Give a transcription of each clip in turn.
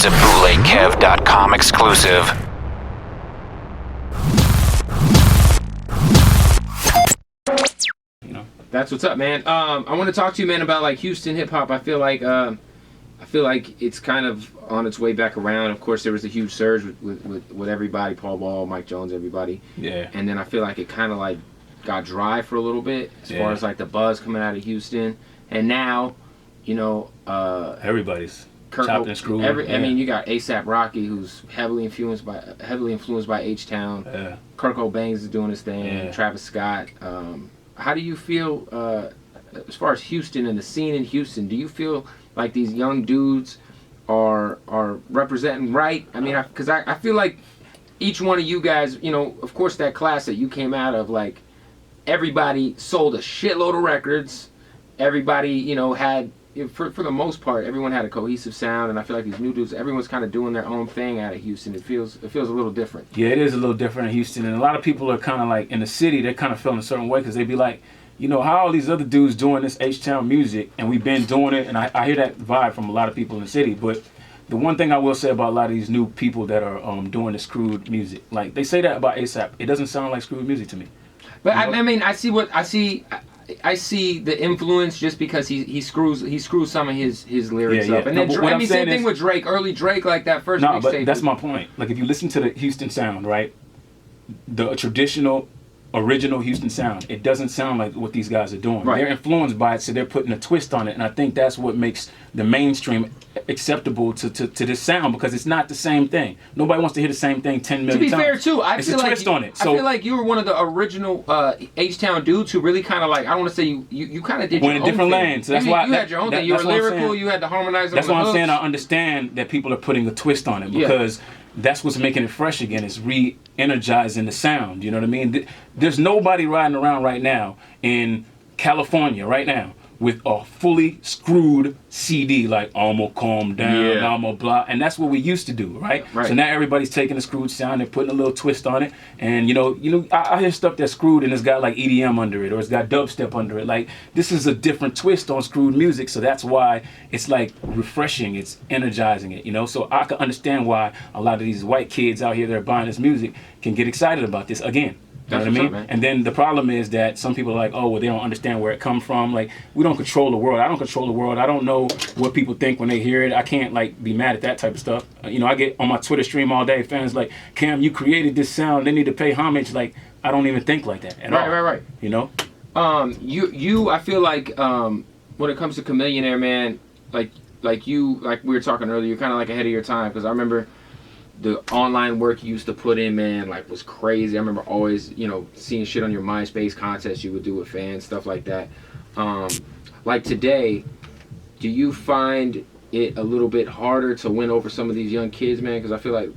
a bootlegkev.com exclusive. That's what's up, man. I want to talk to you, man, about like Houston hip hop. I feel like it's kind of on its way back around. Of course, there was a huge surge with everybody, Paul Wall, Mike Jones, everybody. Yeah. And then I feel like it kind of like got dry for a little bit as far as like the buzz coming out of Houston. And now, you know, everybody's chopping and screwing. I mean, you got A$AP Rocky, who's heavily influenced by H-Town. Yeah. Kurt Cobain's is doing his thing. Yeah. Travis Scott. How do you feel as far as Houston and the scene in Houston? Do you feel like these young dudes are representing right? I mean, because I feel like each one of you guys, you know, of course that class that you came out of, like everybody sold a shitload of records. Everybody, you know, had for the most part, everyone had a cohesive sound, and I feel like these new dudes, everyone's kind of doing their own thing out of Houston. It feels a little different. Yeah, it is a little different in Houston, and a lot of people are kind of like in the city. They're kind of feeling a certain way because they be like, you know, how all these other dudes doing this H-Town music, and we've been doing it, and I hear that vibe from a lot of people in the city. But the one thing I will say about a lot of these new people that are doing the screwed music, like they say that about A$AP, it doesn't sound like screwed music to me. But I mean, I see the influence just because he screws some of his lyrics up. And then same thing with Drake, early Drake, like that first mixtape. But that's my point. Like if you listen to the Houston sound, right? The traditional original Houston sound, it doesn't sound like what these guys are doing. Right. They're influenced by it, so they're putting a twist on it, and I think that's what makes the mainstream acceptable to this sound, because it's not the same thing. Nobody wants to hear the same thing 10 million times. To be fair, too, I it's feel a like twist on it. So, I feel like you were one of the original H-Town dudes who really kind of like, I don't want to say you kind of did your own thing. Went a different lane. So that's why you had your own thing. You were lyrical. You had to harmonize. That's why I'm saying I understand that people are putting a twist on it, because that's what's making it fresh again. It's re-energizing the sound. You know what I mean? There's nobody riding around right now in California right now with a fully screwed CD like I'ma calm down, I'ma blah, and that's what we used to do, right? So now everybody's taking a screwed sound and putting a little twist on it, and you know, I hear stuff that's screwed and it's got like EDM under it, or it's got dubstep under it. Like this is a different twist on screwed music, so that's why it's like refreshing, it's energizing it, you know. So I can understand why a lot of these white kids out here that are buying this music can get excited about this again. You know what I mean? Up, and then the problem is that some people are like, oh, well, they don't understand where it comes from. Like, we don't control the world. I don't control the world. I don't know what people think when they hear it. I can't, like, be mad at that type of stuff. You know, I get on my Twitter stream all day, fans like, Cam, you created this sound. They need to pay homage. Like, I don't even think like that at all. Right. You know? I feel like when it comes to Chamillionaire, man, like we were talking earlier, you're kind of like ahead of your time, because I remember the online work you used to put in, man, like was crazy. I remember always, you know, seeing shit on your MySpace contests you would do with fans, stuff like that. Like today, do you find it a little bit harder to win over some of these young kids, man? Because I feel like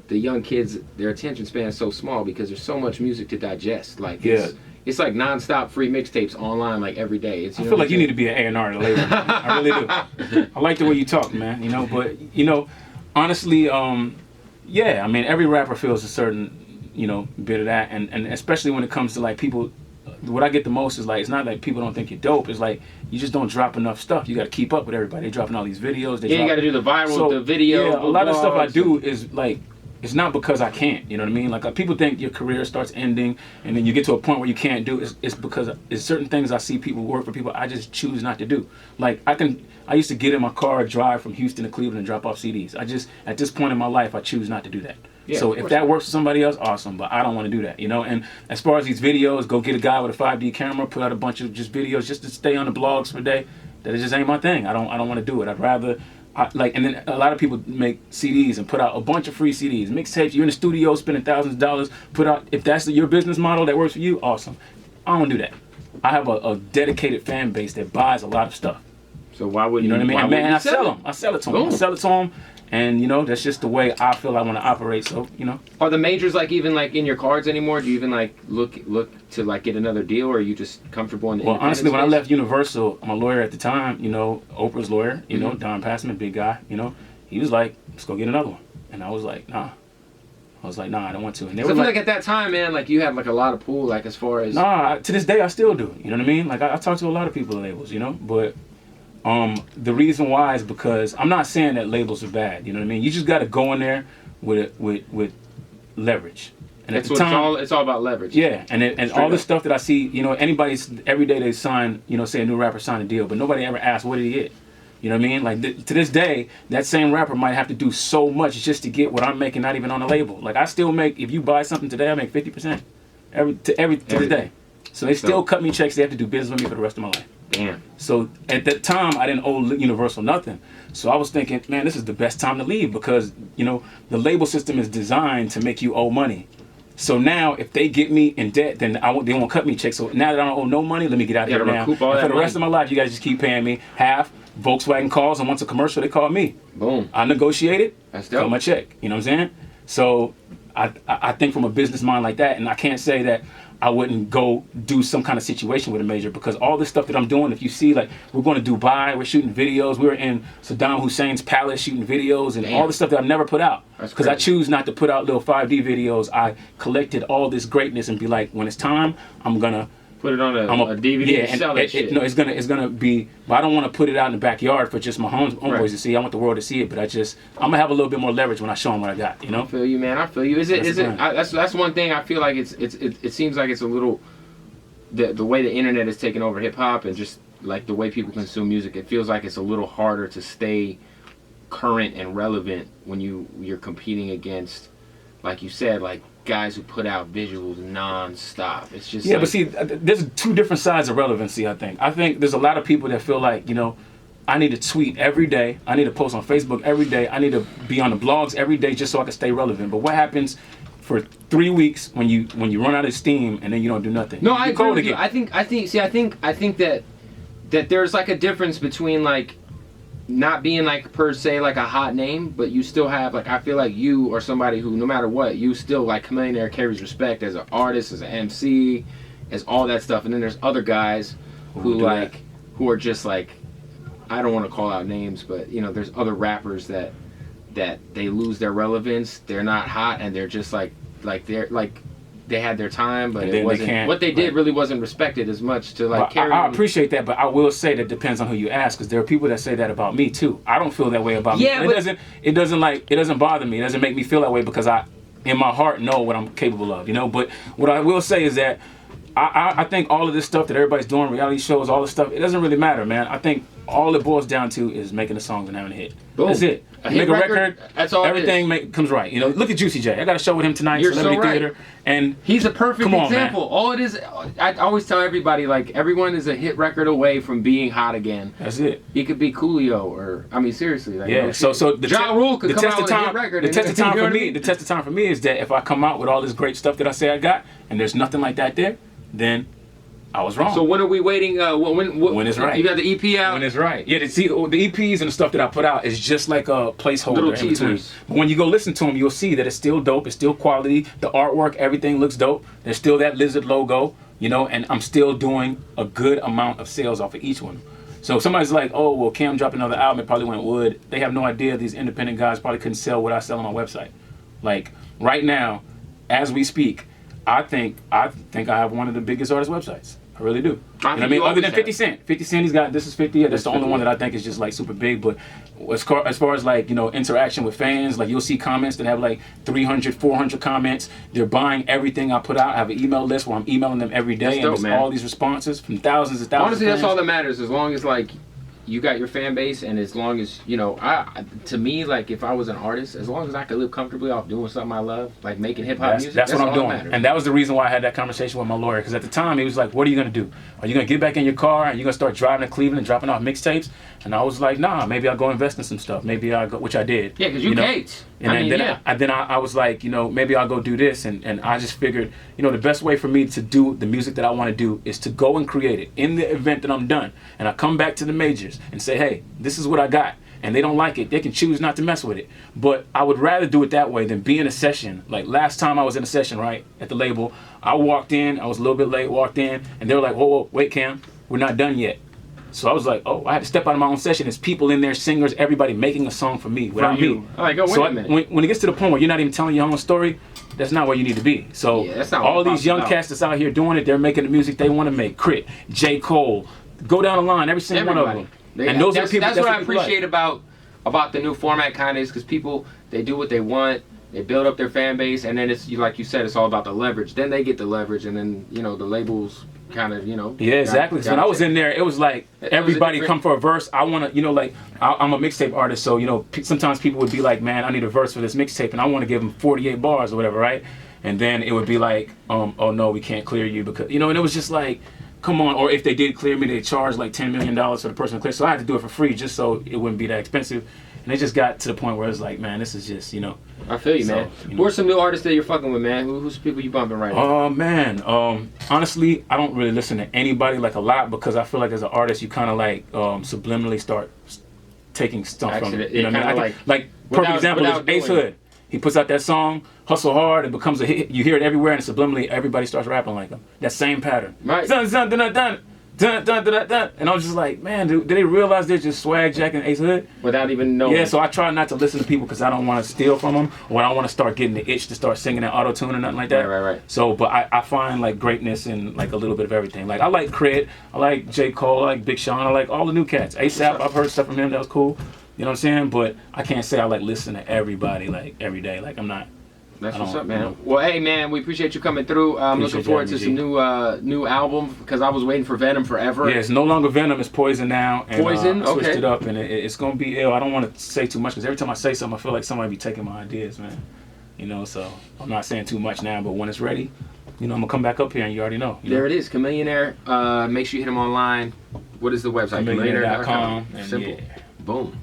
the young kids, their attention span is so small because there's so much music to digest. Like it's like nonstop free mixtapes online, like every day. I feel like you need to be an A&R to label. I really do. I like the way you talk, man. You know, but you know. Honestly, I mean, every rapper feels a certain, you know, bit of that, and especially when it comes to like people, what I get the most is like, it's not like people don't think you're dope, it's like you just don't drop enough stuff. You got to keep up with everybody. They're dropping all these videos. You got to do the viral, the video. Yeah, a lot of stuff I do is like, it's not because I can't, you know what I mean? Like people think your career starts ending and then you get to a point where you can't do it. It's because it's certain things I see people work for people I just choose not to do. Like I used to get in my car, drive from Houston to Cleveland and drop off CDs. At this point in my life, I choose not to do that. Yeah, so if that works for somebody else, awesome, but I don't want to do that, you know? And as far as these videos, go get a guy with a 5D camera, put out a bunch of just videos just to stay on the blogs for a day. That just ain't my thing. I don't want to do it. I'd rather and then a lot of people make CDs and put out a bunch of free CDs, mixtapes. You're in the studio spending thousands of dollars, put out, if that's your business model that works for you, awesome. I don't do that. I have a dedicated fan base that buys a lot of stuff. So why would you know what I mean? Man, I sell them. I sell it to them. I sell it to them. And you know, that's just the way I feel I want to operate. So, you know. Are the majors like even like in your cards anymore? Do you even like look to like get another deal, or are you just comfortable in the independent honestly, space? when I left Universal, my lawyer at the time, you know, Oprah's lawyer, you know, Don Passman, big guy, you know, he was like, let's go get another one. And I was like, nah. I don't want to. And they I feel like at that time, man, like you had like a lot of pull, like as far as. Nah, to this day I still do. You know what I mean? Like I talk to a lot of people at labels, you know, but The reason why is because I'm not saying that labels are bad. You know what I mean? You just got to go in there with leverage. And That's what it's all about leverage. Yeah, and all the stuff that I see, you know, every day they sign, you know, say a new rapper signed a deal, but nobody ever asks what did he get. You know what I mean? Like to this day, that same rapper might have to do so much just to get what I'm making, not even on a label. Like I still make, if you buy something today, I make 50% to this day. So they still cut me checks. They have to do business with me for the rest of my life. Damn. So at that time, I didn't owe Universal nothing. So I was thinking, man, this is the best time to leave because, you know, the label system is designed to make you owe money. So now, if they get me in debt, then they won't cut me checks. So now that I don't owe no money, let me get out of here now. And for the rest of my life, you guys just keep paying me half. Volkswagen calls, and once a commercial, they call me. Boom. I negotiated. That's dope. Cut my check. You know what I'm saying? So I think from a business mind like that, and I can't say that I wouldn't go do some kind of situation with a major because all this stuff that I'm doing, if you see, like, we're going to Dubai, we're shooting videos, we're in Saddam Hussein's palace shooting videos, and all the stuff that I've never put out. Because I choose not to put out little 5D videos. I collected all this greatness and be like, when it's time, I'm going to put it on a DVD and sell that shit. No, it's gonna be. But I don't want to put it out in the backyard for just my homeboys to see. I want the world to see it. But I'm gonna have a little bit more leverage when I show them what I got. You know. I feel you, man. I feel you. That's one thing. I feel like it seems like it's a little the way the internet is taking over hip hop and just like the way people consume music. It feels like it's a little harder to stay current and relevant when you're competing against, like you said, like guys who put out visuals non-stop. It's just but see, there's two different sides of relevancy. I think there's a lot of people that feel like, you know, I need to tweet every day, I need to post on Facebook every day, I need to be on the blogs every day just so I can stay relevant. But what happens for 3 weeks when you run out of steam and then you don't do nothing? No, I agree with you. I think that there's like a difference between like not being like per se like a hot name, but you still have like, I feel like you are somebody who no matter what, you still like Chamillionaire carries respect as an artist, as an MC, as all that stuff. And then there's other guys who are just like, I don't want to call out names, but you know, there's other rappers that they lose their relevance. They're not hot and they're just like they're like they had their time, but it wasn't what they did. Really wasn't respected as much to like carry. I appreciate that, but I will say that depends on who you ask, because there are people that say that about me too. I don't feel that way about me. It doesn't bother me. It doesn't make me feel that way because I, in my heart, know what I'm capable of. You know. But what I will say is that I think all of this stuff that everybody's doing, reality shows, all this stuff, it doesn't really matter, man. I think all it boils down to is making a song and having a hit. Boom. That's it. Make a record. That's all. Everything comes right. You know, look at Juicy J. I got a show with him tonight. You're Celebrity so right. Theater, and he's a perfect example. Man. All it is, I always tell everybody, like everyone is a hit record away from being hot again. That's it. He could be Coolio, or I mean, seriously. Like, yeah. So the Ja Rule could come out with a hit record. The test of time for me. The test of time for me is that if I come out with all this great stuff that I say I got, and there's nothing like that there, then I was wrong. So when are we waiting? When it's right. You got the EP out? When it's right. Yeah, see, the EPs and the stuff that I put out is just like a placeholder. Little in teasers. between. But when you go listen to them, you'll see that it's still dope. It's still quality. The artwork, everything looks dope. There's still that lizard logo, you know, and I'm still doing a good amount of sales off of each one. So if somebody's like, oh, well, Cam dropped another album, it probably went wood. They have no idea these independent guys probably couldn't sell what I sell on my website. Like, right now, as we speak, I think I have one of the biggest artist websites. I really do. I mean, other than 50 Cent. 50 Cent, he's got This Is 50. That's the only one that I think is just like super big. But as far as like, you know, interaction with fans, like you'll see comments that have like 300, 400 comments. They're buying everything I put out. I have an email list where I'm emailing them every day. That's dope, and man. All these responses from thousands and thousands Honestly, of fans. that's all that matters. As long as like you got your fan base, and as long as, you know, to me, like if I was an artist, as long as I could live comfortably off doing something I love, like making hip hop music, that's what I'm doing. That matters. And that was the reason why I had that conversation with my lawyer, because at the time he was like, what are you going to do? Are you going to get back in your car and you're going to start driving to Cleveland and dropping off mixtapes? And I was like, nah, maybe I'll go invest in some stuff. Maybe I'll go, which I did. Yeah, because you caked. And then I was like, you know, maybe I'll go do this. And I just figured, you know, the best way for me to do the music that I want to do is to go and create it in the event that I'm done. And I come back to the majors and say, hey, this is what I got. And they don't like it, they can choose not to mess with it. But I would rather do it that way than be in a session. Like last time I was in a session, right, at the label, I walked in, I was a little bit late, walked in, and they were like, whoa, wait, Cam, we're not done yet. So I was like, oh, I had to step out of my own session. There's people in there, singers, everybody making a song for me without me. All right, go, wait a minute. When it gets to the point where you're not even telling your own story, that's not where you need to be. So all these young cats that's out here doing it, they're making the music they want to make. Crit, J. Cole, go down the line, every single one of them. And those are the people. That's what I people like. appreciate about the new format, kind of, is because people, they do what they want. They build up their fan base, and then it's like you said, it's all about the leverage. Then they get the leverage, and then the labels kind of Yeah, exactly. So when I was in there, it was like everybody come for a verse. I want to, like I'm a mixtape artist, so sometimes people would be like, man, I need a verse for this mixtape, and I want to give them 48 bars or whatever, right? And then it would be like, oh no, we can't clear you because and it was just like, come on. Or if they did clear me, they charged like $10 million for the person to clear. So I had to do it for free just so it wouldn't be that expensive. And it just got to the point where it's like, man, this is just, I feel you, man. Who are some new artists that you're fucking with, man? Who's people you bumping right now? Oh, man. Honestly, I don't really listen to anybody like a lot because I feel like as an artist, you kind of like subliminally start taking stuff from it. You know what I mean? Like perfect example is Ace Hood. He puts out that song, Hustle Hard, it becomes a hit. You hear it everywhere, and subliminally, everybody starts rapping like him. That same pattern. Right. Dun, dun, dun, dun, dun. Dun, dun, dun, dun, dun. And I was just like, man, did they realize they're just swag jacking Ace Hood? Without even knowing. Yeah, so I try not to listen to people because I don't want to steal from them, or I don't want to start getting the itch to start singing that auto-tune or nothing like that. Right. So, but I find like greatness in like a little bit of everything. Like I like Crit, I like J. Cole, I like Big Sean, I like all the new cats. ASAP, I've heard stuff from him that was cool. You know what I'm saying? But I can't say I like listen to everybody like every day. Like I'm not. That's what's up, man. Well, hey, man, we appreciate you coming through. I'm looking forward to some new album because I was waiting for Venom forever. Yeah, it's no longer Venom, it's Poison now. And, Poison, I switched it up, and it's gonna be ill. I don't want to say too much because every time I say something, I feel like somebody be taking my ideas, man. So I'm not saying too much now, but when it's ready, I'm gonna come back up here, and you already know. There it is, Chamillionaire. Make sure you hit him online. What is the website? Chamillionaire.com. Simple. Yeah. Boom.